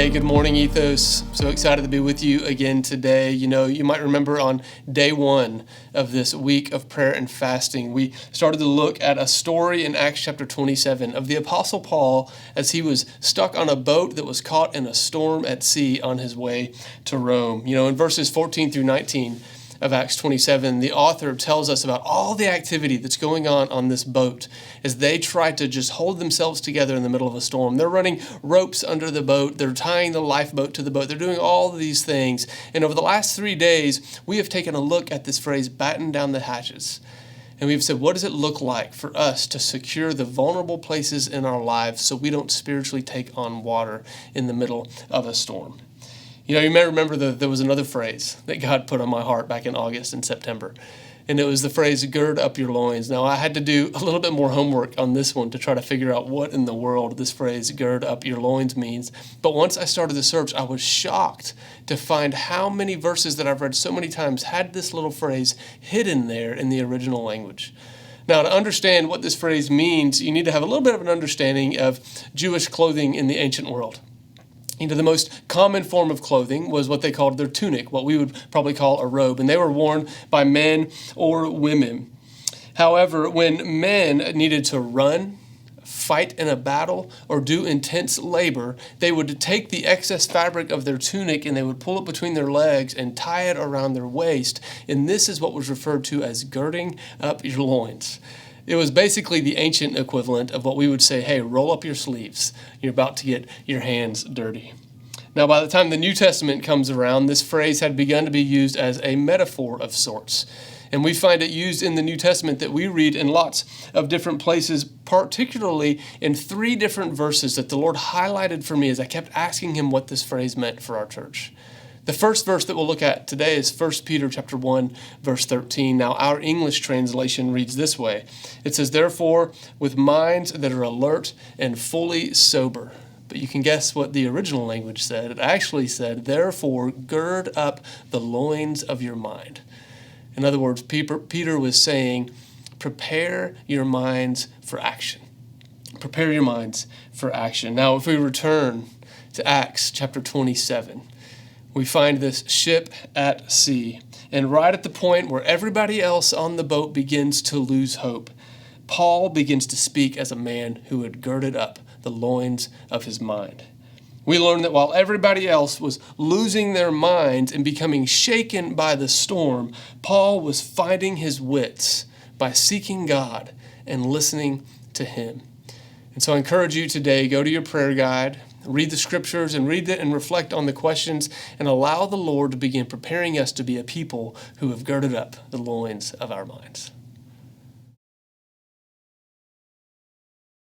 Hey, good morning, Ethos. So excited to be with you again today. You might remember on day one of this week of prayer and fasting, we started to look at a story in Acts chapter 27 of the Apostle Paul as he was stuck on a boat that was caught in a storm at sea on his way to Rome. In verses 14 through 19 of Acts 27, the author tells us about all the activity that's going on this boat as they try to just hold themselves together in the middle of a storm. They're running ropes under the boat. They're tying the lifeboat to the boat. They're doing all of these things. And over the last 3 days, we have taken a look at this phrase, batten down the hatches. And we've said, what does it look like for us to secure the vulnerable places in our lives so we don't spiritually take on water in the middle of a storm? You may remember that there was another phrase that God put on my heart back in August and September, and it was the phrase, gird up your loins. Now, I had to do a little bit more homework on this one to try to figure out what in the world this phrase, gird up your loins, means. But once I started the search, I was shocked to find how many verses that I've read so many times had this little phrase hidden there in the original language. Now, to understand what this phrase means, you need to have a little bit of an understanding of Jewish clothing in the ancient world. The most common form of clothing was what they called their tunic, what we would probably call a robe, and they were worn by men or women. However, when men needed to run, fight in a battle, or do intense labor, they would take the excess fabric of their tunic and they would pull it between their legs and tie it around their waist, and this is what was referred to as girding up your loins. It was basically the ancient equivalent of what we would say, hey, roll up your sleeves. You're about to get your hands dirty. Now, by the time the New Testament comes around, this phrase had begun to be used as a metaphor of sorts. And we find it used in the New Testament that we read in lots of different places, particularly in 3 different verses that the Lord highlighted for me as I kept asking him what this phrase meant for our church. The first verse that we'll look at today is 1 Peter chapter 1, verse 13. Now, our English translation reads this way. It says, therefore, with minds that are alert and fully sober. But you can guess what the original language said. It actually said, therefore, gird up the loins of your mind. In other words, Peter was saying, prepare your minds for action. Prepare your minds for action. Now, if we return to Acts chapter 27, we find this ship at sea, and right at the point where everybody else on the boat begins to lose hope, Paul begins to speak as a man who had girded up the loins of his mind. We learn that while everybody else was losing their minds and becoming shaken by the storm, Paul was finding his wits by seeking God and listening to him. And so I encourage you today, go to your prayer guide, read the scriptures and read it and reflect on the questions and allow the Lord to begin preparing us to be a people who have girded up the loins of our minds.